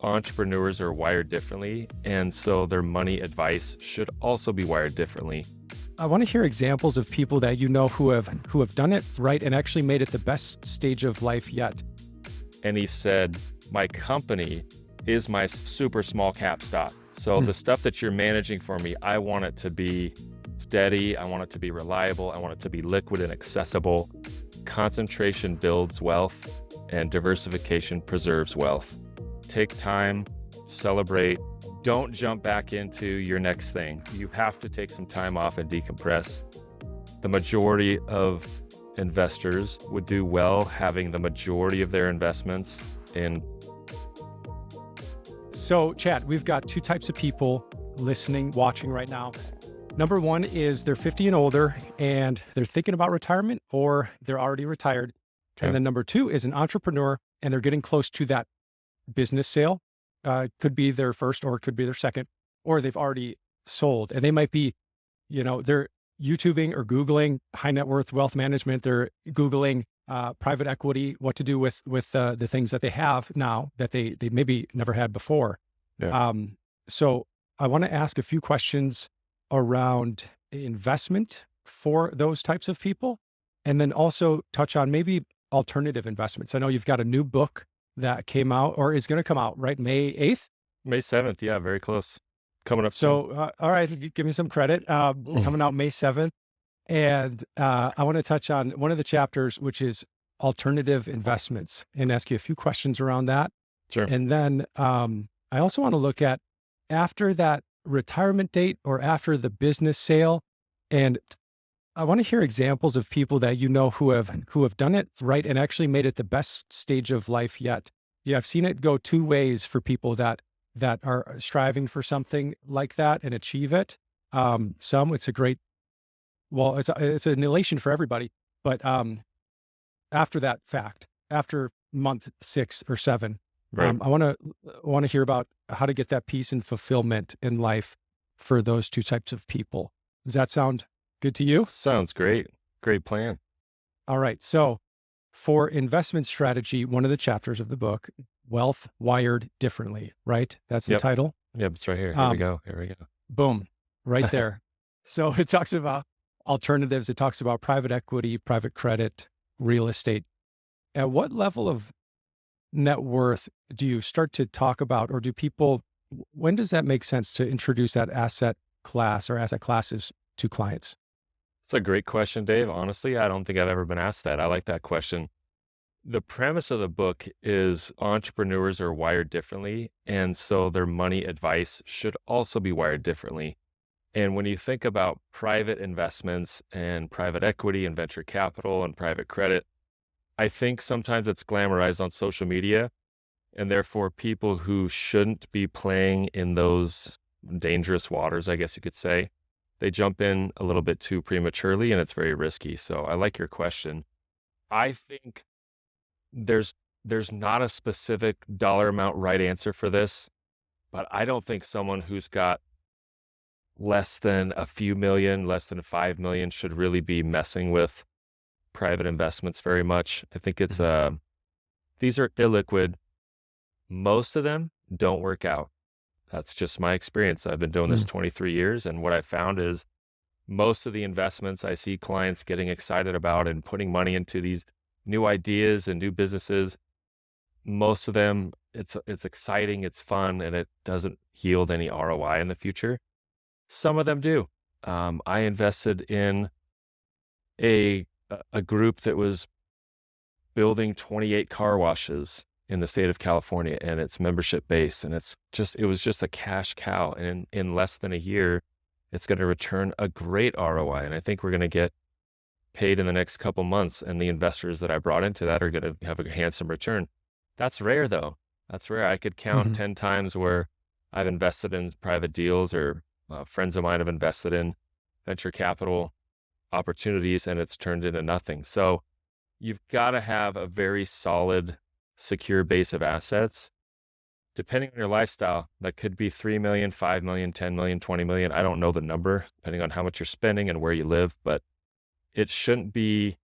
entrepreneurs are wired differently, and so their money advice should also be wired differently. I want to hear examples of people that you know who have done it right and actually made it the best stage of life yet. And he said, my company is my super small cap stock. So the stuff that you're managing for me, I want it to be steady. I want it to be reliable. I want it to be liquid and accessible. Concentration builds wealth, and diversification preserves wealth. Take time, celebrate. Don't jump back into your next thing. You have to take some time off and decompress. The majority of investors would do well having the majority of their investments in. So, Chad, we've got two types of people listening, watching right now. Number one is they're 50 and older and they're thinking about retirement, or they're already retired. Okay. And then number two is an entrepreneur and they're getting close to that business sale. Could be their first or it could be their second, or they've already sold and they might be, they're YouTubing or Googling high net worth wealth management. They're Googling private equity, what to do with the things that they have now that they maybe never had before. Yeah. So I want to ask a few questions around investment for those types of people, and then also touch on maybe alternative investments. I know you've got a new book that came out or is going to come out, right? May 8th? May 7th. Yeah, very close. Coming up. So, all right, give me some credit. Coming out May 7th. And I want to touch on one of the chapters, which is alternative investments, and ask you a few questions around that. Sure. And then I also want to look at after that retirement date or after the business sale. And I want to hear examples of people that you know who have done it right and actually made it the best stage of life yet. Yeah, I've seen it go two ways for people that are striving for something like that and achieve it. Some, it's a great, well, it's an elation for everybody. But after that fact, after month 6 or 7, right. I want to hear about how to get that peace and fulfillment in life for those two types of people. Does that sound good to you? Sounds great. Great plan. All right. So for investment strategy, one of the chapters of the book, Wealth Wired Differently, right? That's the title. Yep, it's right here. Here we go. Boom. Right there. So it talks about alternatives. It talks about private equity, private credit, real estate. At what level of net worth do you start to talk about, or do people, when does that make sense to introduce that asset class or asset classes to clients? It's a great question, Dave. Honestly, I don't think I've ever been asked that. I like that question. The premise of the book is entrepreneurs are wired differently, and so their money advice should also be wired differently. And when you think about private investments and private equity and venture capital and private credit, I think sometimes it's glamorized on social media, and therefore people who shouldn't be playing in those dangerous waters, I guess you could say, they jump in a little bit too prematurely and it's very risky. So I like your question. I think there's not a specific dollar amount right answer for this, but I don't think someone who's got less than a few million, less than 5 million should really be messing with private investments very much. I think it's, these are illiquid. Most of them don't work out. That's just my experience. I've been doing this 23 years. And what I found is most of the investments I see clients getting excited about and putting money into these new ideas and new businesses, most of them, it's exciting, it's fun, and it doesn't yield any ROI in the future. Some of them do. I invested in a group that was building 28 car washes in the state of California, and it's membership based, and it was just a cash cow. And in less than a year, it's going to return a great ROI. And I think we're going to get paid in the next couple months. And the investors that I brought into that are going to have a handsome return. That's rare though. That's rare. I could count 10 times where I've invested in private deals, or friends of mine have invested in venture capital opportunities, and it's turned into nothing. So you've got to have a very solid, secure base of assets. Depending on your lifestyle, that could be 3 million, 5 million, 10 million, 20 million. I don't know the number, depending on how much you're spending and where you live, but it shouldn't be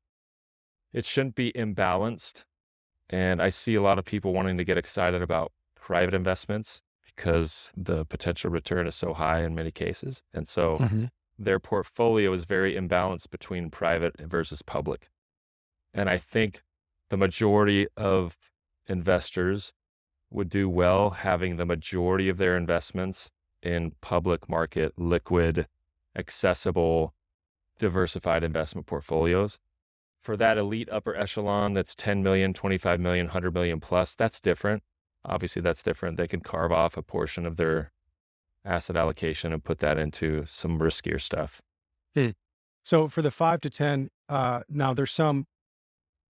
imbalanced. And I see a lot of people wanting to get excited about private investments because the potential return is so high in many cases. And so Mhm. their portfolio is very imbalanced between private versus public. And I think the majority of investors would do well having the majority of their investments in public market, liquid, accessible, diversified investment portfolios. For that elite upper echelon that's 10 million, 25 million, 100 million plus, that's different. Obviously, that's different. They can carve off a portion of their asset allocation and put that into some riskier stuff. So for the 5 to 10, now there's some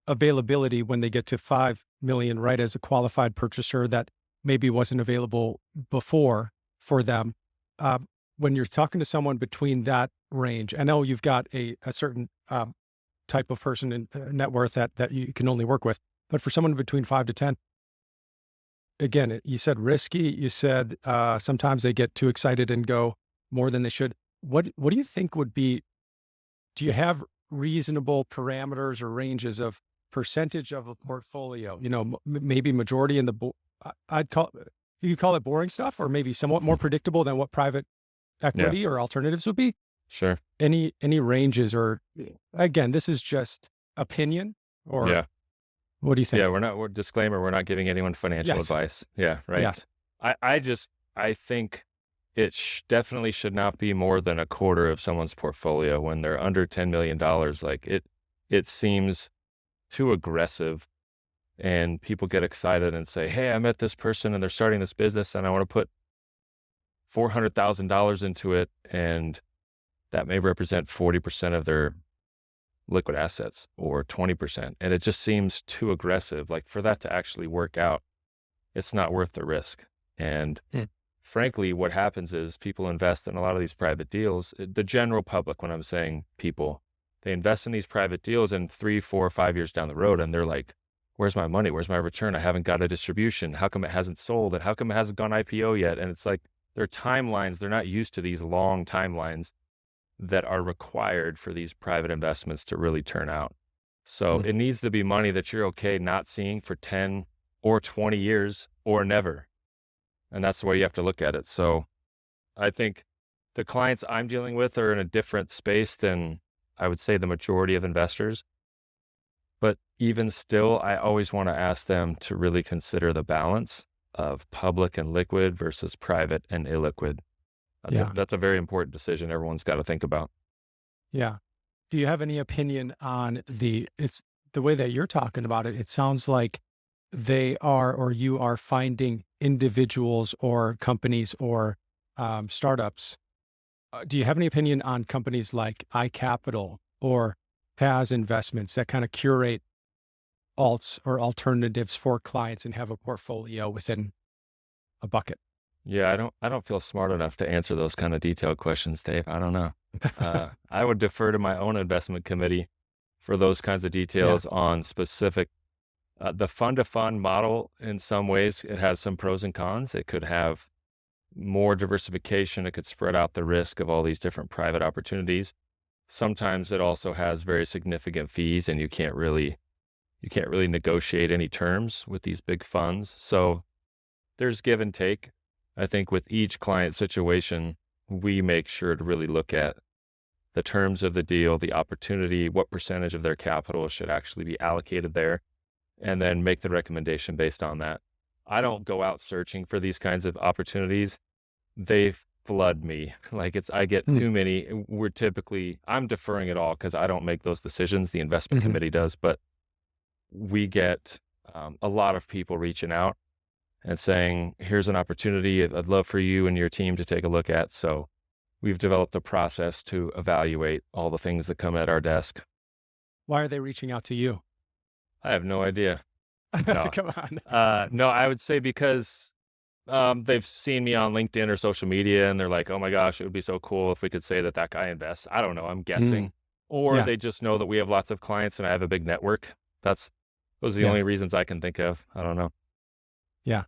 availability when they get to 5 million, right? As a qualified purchaser that maybe wasn't available before for them. Uh, when you're talking to someone between that range, I know you've got a certain type of person in net worth that you can only work with, but for someone between 5 to 10, again, you said risky. You said sometimes they get too excited and go more than they should. What do you think would be? Do you have reasonable parameters or ranges of percentage of a portfolio? You know, maybe majority in the I'd call you call it boring stuff, or maybe somewhat more predictable than what private Yeah, equity or alternatives would be. sure. Any ranges, or again, this is just opinion, or Yeah. what do you think? Yeah, we're disclaimer, we're not giving anyone financial Yes. advice. Yeah, right. Yes. I think it definitely should not be more than a quarter of someone's portfolio when they're under $10 million. Like it seems too aggressive, and people get excited and say, hey, I met this person and they're starting this business and I want to put $400,000 into it. And that may represent 40% of their liquid assets or 20%. And it just seems too aggressive. Like for that to actually work out, it's not worth the risk. And frankly, what happens is people invest in a lot of these private deals. The general public, when I'm saying people, they invest in these private deals, and 3, 4, 5 years down the road, and they're like, where's my money? Where's my return? I haven't got a distribution. How come it hasn't sold? And how come it hasn't gone IPO yet? And it's like their timelines, they're not used to these long timelines that are required for these private investments to really turn out. So it needs to be money that you're okay not seeing for 10 or 20 years or never. And that's the way you have to look at it. So I think the clients I'm dealing with are in a different space than I would say the majority of investors. But even still, I always want to ask them to really consider the balance of public and liquid versus private and illiquid. That's a very important decision everyone's got to think about. Yeah. Do you have any opinion on it's the way that you're talking about it? It sounds like they are, or you are finding individuals or companies or startups. Do you have any opinion on companies like iCapital or Paz Investments that kind of curate alts or alternatives for clients and have a portfolio within a bucket? Yeah, I don't feel smart enough to answer those kind of detailed questions, Dave. I don't know. I would defer to my own investment committee for those kinds of details on specific. The fund to fund model, in some ways, it has some pros and cons. It could have more diversification. It could spread out the risk of all these different private opportunities. Sometimes it also has very significant fees, and you can't really negotiate any terms with these big funds. So there's give and take. I think with each client situation, we make sure to really look at the terms of the deal, the opportunity, what percentage of their capital should actually be allocated there, and then make the recommendation based on that. I don't go out searching for these kinds of opportunities. They flood me. I get too many. I'm deferring it all because I don't make those decisions. The investment committee does, but we get a lot of people reaching out and saying, here's an opportunity I'd love for you and your team to take a look at. So we've developed a process to evaluate all the things that come at our desk. Why are they reaching out to you? I have no idea. No. Come on. No, I would say because they've seen me on LinkedIn or social media, and they're like, oh my gosh, it would be so cool if we could say that guy invests. I don't know. I'm guessing. Or they just know that we have lots of clients and I have a big network. Those are the only reasons I can think of. I don't know. Yeah.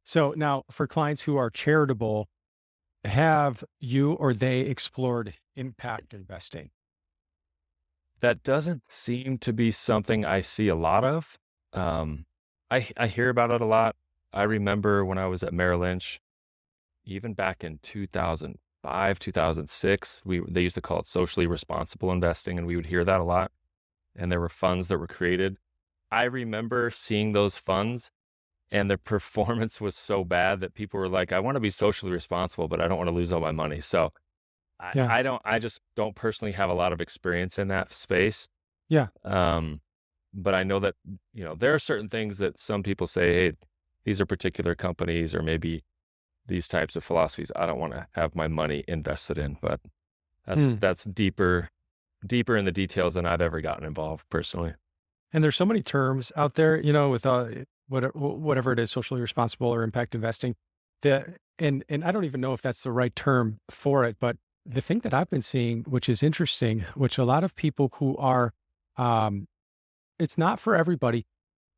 So now for clients who are charitable, have you or they explored impact investing? That doesn't seem to be something I see a lot of. I hear about it a lot. I remember when I was at Merrill Lynch, even back in 2005, 2006, they used to call it socially responsible investing, and we would hear that a lot. And there were funds that were created. I remember seeing those funds and the performance was so bad that people were like, I want to be socially responsible, but I don't want to lose all my money. So Yeah. I just don't personally have a lot of experience in that space. Yeah. But I know that, there are certain things that some people say, hey, these are particular companies or maybe these types of philosophies I don't want to have my money invested in, but that's deeper in the details than I've ever gotten involved personally. And there's so many terms out there, with whatever it is, socially responsible or impact investing. And I don't even know if that's the right term for it, but the thing that I've been seeing, which is interesting, which a lot of people who are, it's not for everybody,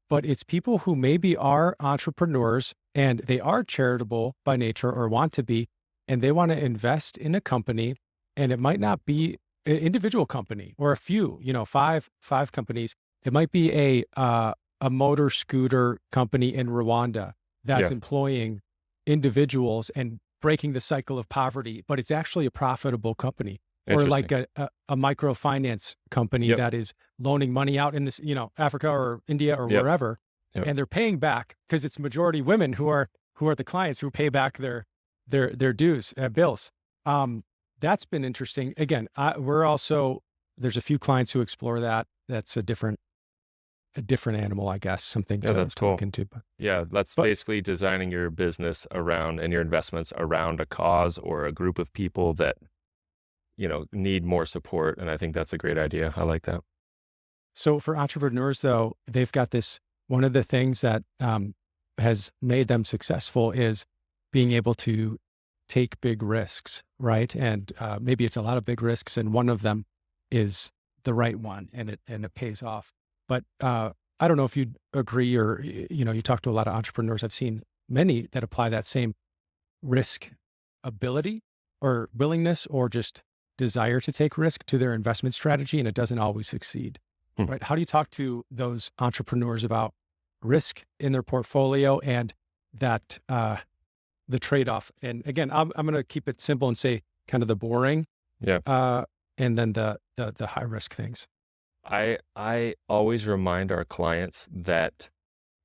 but it's people who maybe are entrepreneurs and they are charitable by nature or want to be, and they want to invest in a company, and it might not be an individual company or a few, five companies. It might be a motor scooter company in Rwanda that's employing individuals and breaking the cycle of poverty, but it's actually a profitable company. Or like a microfinance company that is loaning money out in this, Africa or India or wherever, and they're paying back because it's majority women who are the clients who pay back their dues, bills. That's been interesting. Again, there's a few clients who explore that. That's a different animal, I guess, something to that's cool. look into. That's basically designing your business around and your investments around a cause or a group of people that, need more support. And I think that's a great idea. I like that. So for entrepreneurs, though, they've got this, one of the things that has made them successful is being able to take big risks, right? And maybe it's a lot of big risks, and one of them is the right one, and it pays off. But I don't know if you'd agree, or, you talk to a lot of entrepreneurs. I've seen many that apply that same risk ability or willingness or just desire to take risk to their investment strategy, and it doesn't always succeed, right? How do you talk to those entrepreneurs about risk in their portfolio and that the trade-off? And again, I'm going to keep it simple and say kind of the boring, and then the high risk things. I always remind our clients that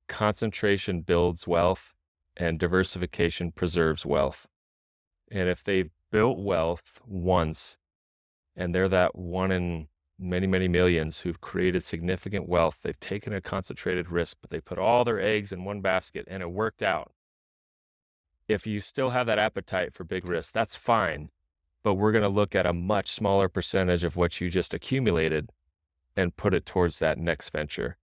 concentration builds wealth and diversification preserves wealth. And if they've built wealth once, and they're that one in many, many millions who've created significant wealth, they've taken a concentrated risk, but they put all their eggs in one basket and it worked out. If you still have that appetite for big risks, that's fine. But we're going to look at a much smaller percentage of what you just accumulated and put it towards that next venture.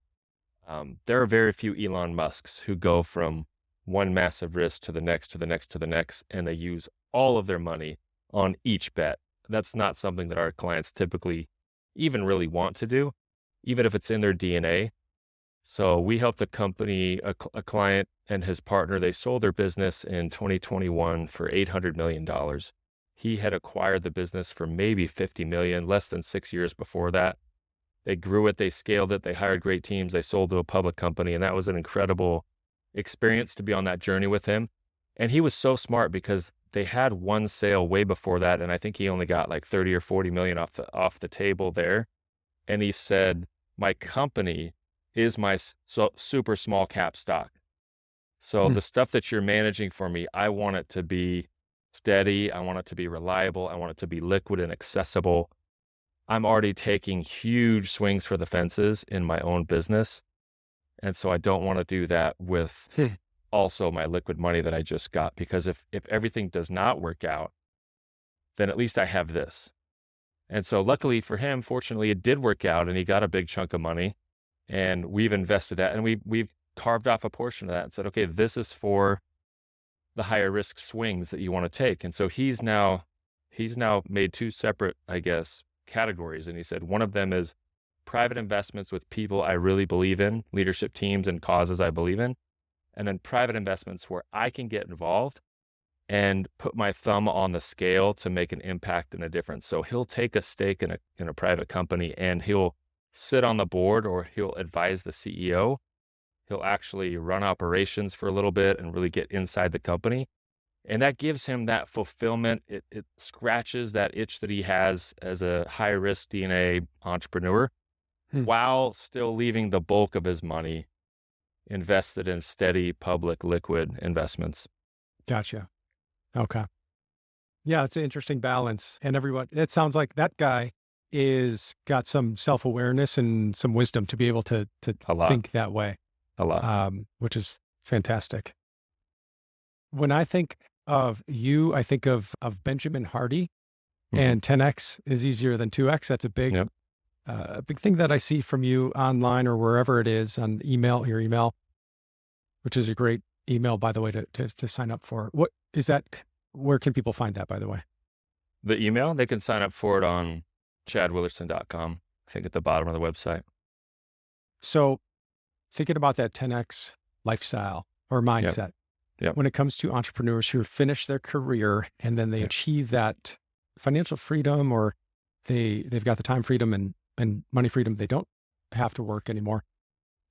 There are very few Elon Musks who go from one massive risk to the next, to the next, to the next, and they use all of their money on each bet. That's not something that our clients typically even really want to do, even if it's in their DNA. So we helped a company, a client and his partner, they sold their business in 2021 for $800 million. He had acquired the business for maybe $50 million, less than 6 years before that. They grew it, they scaled it, they hired great teams, they sold to a public company, and that was an incredible experience to be on that journey with him. And he was so smart because they had one sale way before that, and I think he only got like 30 or 40 million off the table there. And he said, my company is my super small cap stock. So the stuff that you're managing for me, I want it to be steady, I want it to be reliable, I want it to be liquid and accessible. I'm already taking huge swings for the fences in my own business. And so I don't want to do that with also my liquid money that I just got, because if everything does not work out, then at least I have this. And so luckily for him, fortunately, it did work out and he got a big chunk of money, and we've invested that, and we've carved off a portion of that and said, okay, this is for the higher risk swings that you want to take. And so he's now made two separate, I guess, categories. And he said, one of them is private investments with people I really believe in, leadership teams and causes I believe in. And then private investments where I can get involved and put my thumb on the scale to make an impact and a difference. So he'll take a stake in a private company and he'll sit on the board, or he'll advise the CEO. He'll actually run operations for a little bit and really get inside the company. And that gives him that fulfillment. It scratches that itch that he has as a high risk DNA entrepreneur Hmm. while still leaving the bulk of his money invested in steady public liquid investments. Gotcha. Okay. Yeah, it's an interesting balance. And everyone, it sounds like that guy is got some self-awareness and some wisdom to be able to A lot, think that way, a lot. which is fantastic. When I think of you, I think of Benjamin Hardy, and 10x is easier than 2x. That's Yep. a big thing that I see from you online or wherever it is on your email, which is a great email, by the way, to sign up for. What is that? Where can people find that, by the way? The email, they can sign up for it on chadwillerson.com, I think at the bottom of the website. So thinking about that 10x lifestyle or mindset, Yep. when it comes to entrepreneurs who finish their career and then they Yep. achieve that financial freedom, or they've got the time freedom and money freedom, they don't have to work anymore.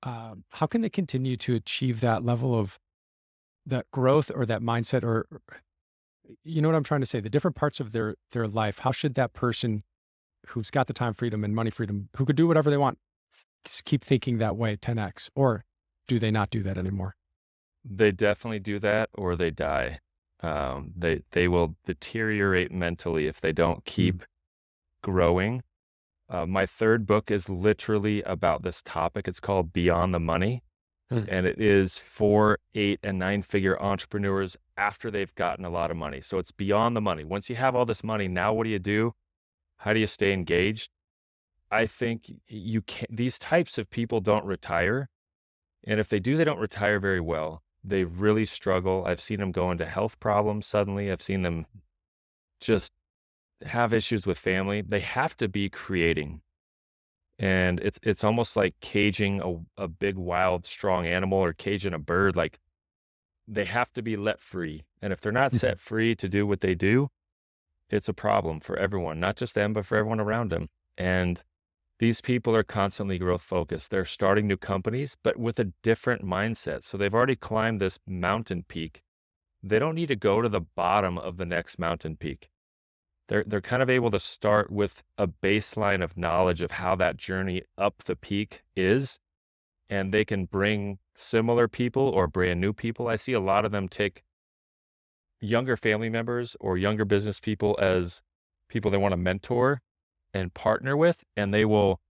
How can they continue to achieve that level of that growth or that mindset, or you know what I'm trying to say? The different parts of their life. How should that person who's got the time freedom and money freedom, who could do whatever they want, keep thinking that way 10x, or do they not do that anymore? They definitely do that, or they die. They will deteriorate mentally if they don't keep growing. My third book is literally about this topic. It's called Beyond the Money. And it is for 8 and 9 figure entrepreneurs after they've gotten a lot of money. So it's beyond the money. Once you have all this money, now what do you do? How do you stay engaged? I think these types of people don't retire. And if they do, they don't retire very well. They really struggle. I've seen them go into health problems suddenly. I've seen them just have issues with family. They have to be creating. And it's almost like caging a big, wild, strong animal, or caging a bird. Like, they have to be let free. And if they're not set free to do what they do, it's a problem for everyone, not just them, but for everyone around them. And these people are constantly growth focused. They're starting new companies, but with a different mindset. So they've already climbed this mountain peak. They don't need to go to the bottom of the next mountain peak. They're kind of able to start with a baseline of knowledge of how that journey up the peak is, and they can bring similar people or brand new people. I see a lot of them take younger family members or younger business people as people they want to mentor and partner with, and they will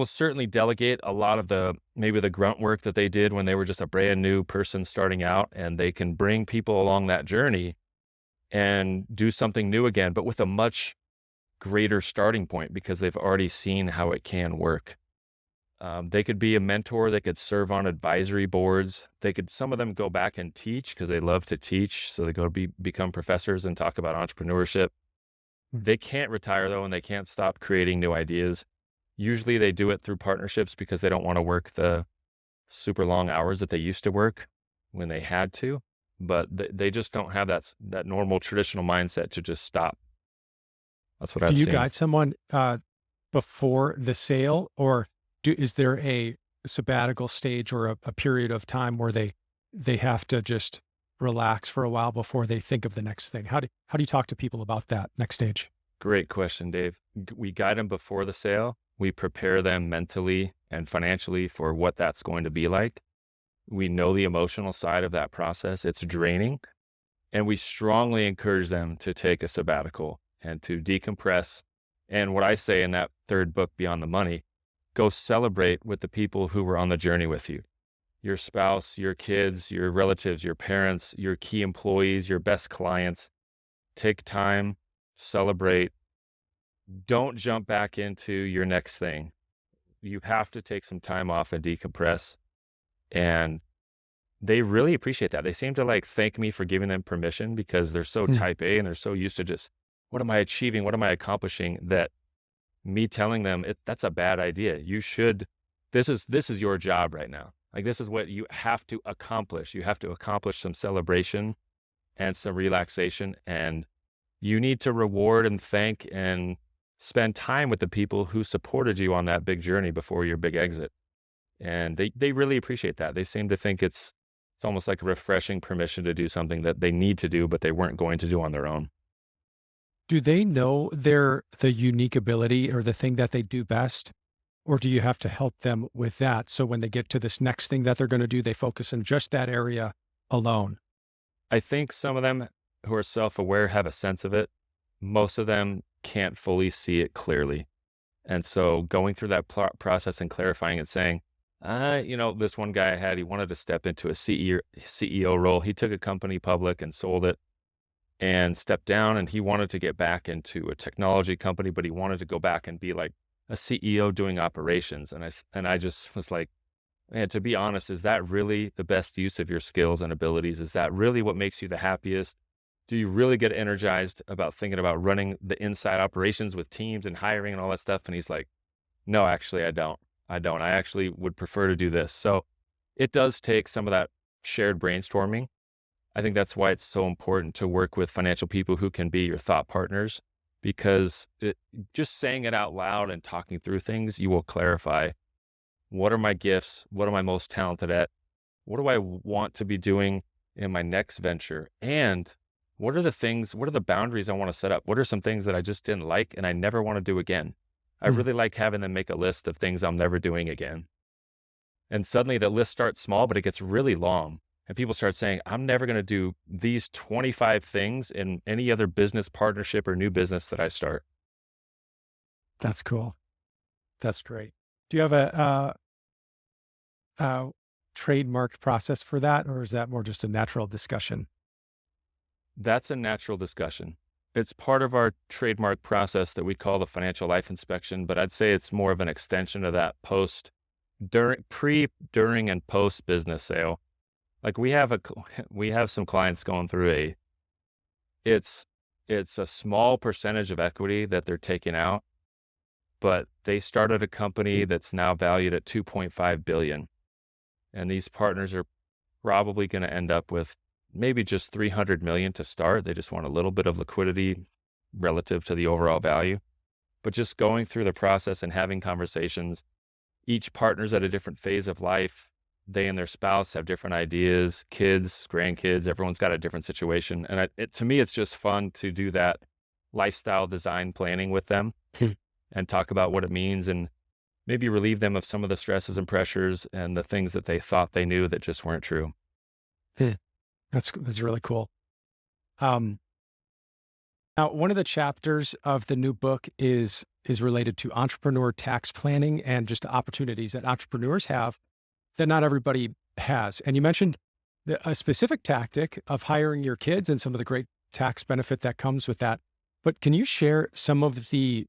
certainly delegate a lot of maybe the grunt work that they did when they were just a brand new person starting out, and they can bring people along that journey and do something new again, but with a much greater starting point because they've already seen how it can work. They could be a mentor. They could serve on advisory boards. Some of them go back and teach because they love to teach. So they go become professors and talk about entrepreneurship. They can't retire though, and they can't stop creating new ideas. Usually they do it through partnerships because they don't want to work the super long hours that they used to work when they had to. But they just don't have that normal traditional mindset to just stop. That's what I've seen. Do you guide someone before the sale, or is there a sabbatical stage or a period of time where they have to just relax for a while before they think of the next thing? How do you talk to people about that next stage? Great question, Dave. We guide them before the sale. We prepare them mentally and financially for what that's going to be like. We know the emotional side of that process. It's draining. And we strongly encourage them to take a sabbatical and to decompress. And what I say in that third book, Beyond the Money, go celebrate with the people who were on the journey with you. Your spouse, your kids, your relatives, your parents, your key employees, your best clients. Take time, celebrate. Don't jump back into your next thing. You have to take some time off and decompress. And they really appreciate that. They seem to thank me for giving them permission because they're so type A and they're so used to just, what am I achieving? What am I accomplishing? That me telling them that's a bad idea. This is your job right now. This is what you have to accomplish. You have to accomplish some celebration and some relaxation, and you need to reward and thank and spend time with the people who supported you on that big journey before your big exit. And they really appreciate that. They seem to think it's almost like a refreshing permission to do something that they need to do, but they weren't going to do on their own. Do they know the unique ability or the thing that they do best? Or do you have to help them with that? So when they get to this next thing that they're going to do, they focus on just that area alone. I think some of them who are self-aware have a sense of it. Most of them can't fully see it clearly. And so going through that process and clarifying and saying, this one guy I had, he wanted to step into a CEO role. He took a company public and sold it and stepped down, and he wanted to get back into a technology company, but he wanted to go back and be like a CEO doing operations. And I just was like, man, to be honest, is that really the best use of your skills and abilities? Is that really what makes you the happiest? Do you really get energized about thinking about running the inside operations with teams and hiring and all that stuff? And he's like, no, actually, I don't. I actually would prefer to do this. So it does take some of that shared brainstorming. I think that's why it's so important to work with financial people who can be your thought partners, because just saying it out loud and talking through things, you will clarify, what are my gifts? What am I most talented at? What do I want to be doing in my next venture? And what are the boundaries I want to set up? What are some things that I just didn't like and I never want to do again? I really like having them make a list of things I'm never doing again. And suddenly the list starts small, but it gets really long. And people start saying, I'm never going to do these 25 things in any other business partnership or new business that I start. That's cool. That's great. Do you have a trademarked process for that, or is that more just a natural discussion? That's a natural discussion. It's part of our trademark process that we call the financial life inspection, but I'd say it's more of an extension of that during, and post business sale. Like we have some clients going through it's a small percentage of equity that they're taking out, but they started a company that's now valued at 2.5 billion. And these partners are probably going to end up with maybe just 300 million to start. They just want a little bit of liquidity relative to the overall value. But just going through the process and having conversations, each partner's at a different phase of life. They and their spouse have different ideas, kids, grandkids, everyone's got a different situation. And to me, it's just fun to do that lifestyle design planning with them and talk about what it means and maybe relieve them of some of the stresses and pressures and the things that they thought they knew that just weren't true. That's really cool. Now, one of the chapters of the new book is related to entrepreneur tax planning and just the opportunities that entrepreneurs have that not everybody has. And you mentioned a specific tactic of hiring your kids and some of the great tax benefit that comes with that. But can you share some of the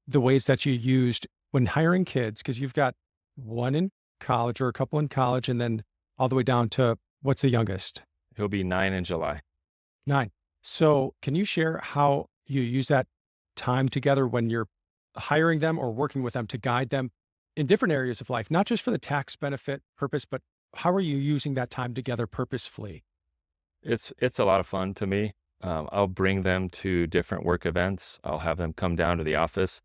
ways that you used when hiring kids? Because you've got one in college or a couple in college, and then all the way down to, what's the youngest? He'll be 9 in July. 9. So can you share how you use that time together when you're hiring them or working with them to guide them in different areas of life, not just for the tax benefit purpose, but how are you using that time together purposefully? It's a lot of fun to me. I'll bring them to different work events. I'll have them come down to the office.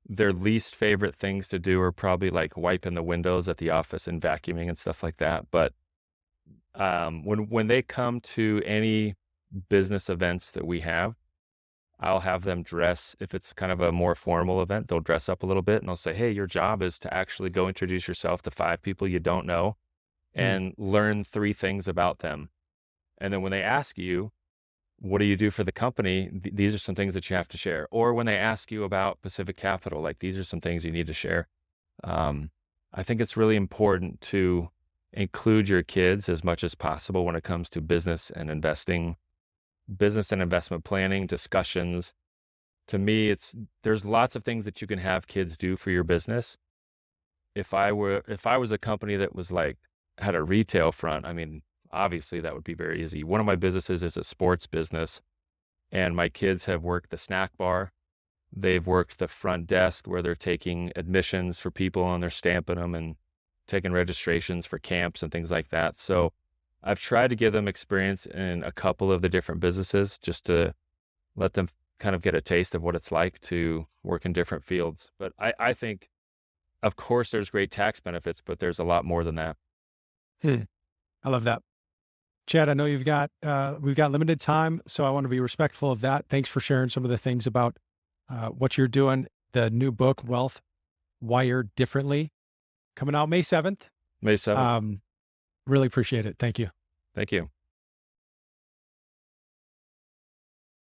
Their least favorite things to do are probably like wiping the windows at the office and vacuuming and stuff like that. But when they come to any business events that we have, I'll have them dress. If it's kind of a more formal event, they'll dress up a little bit and I'll say, hey, your job is to actually go introduce yourself to 5 people you don't know and learn 3 things about them. And then when they ask you, what do you do for the company? These are some things that you have to share. Or when they ask you about Pacific Capital, like these are some things you need to share. I think it's really important to include your kids as much as possible when it comes to business and investing, business and investment planning, discussions. To me, there's lots of things that you can have kids do for your business. If I was a company that was like, had a retail front, I mean, obviously that would be very easy. One of my businesses is a sports business, and my kids have worked the snack bar. They've worked the front desk where they're taking admissions for people and they're stamping them and taking registrations for camps and things like that. So I've tried to give them experience in a couple of the different businesses just to let them kind of get a taste of what it's like to work in different fields. But I think of course, there's great tax benefits, but there's a lot more than that. I love that. Chad, I know we've got limited time, so I want to be respectful of that. Thanks for sharing some of the things about what you're doing. The new book, Wealth Wired Differently, coming out May 7th. May 7th. Really appreciate it. Thank you. Thank you.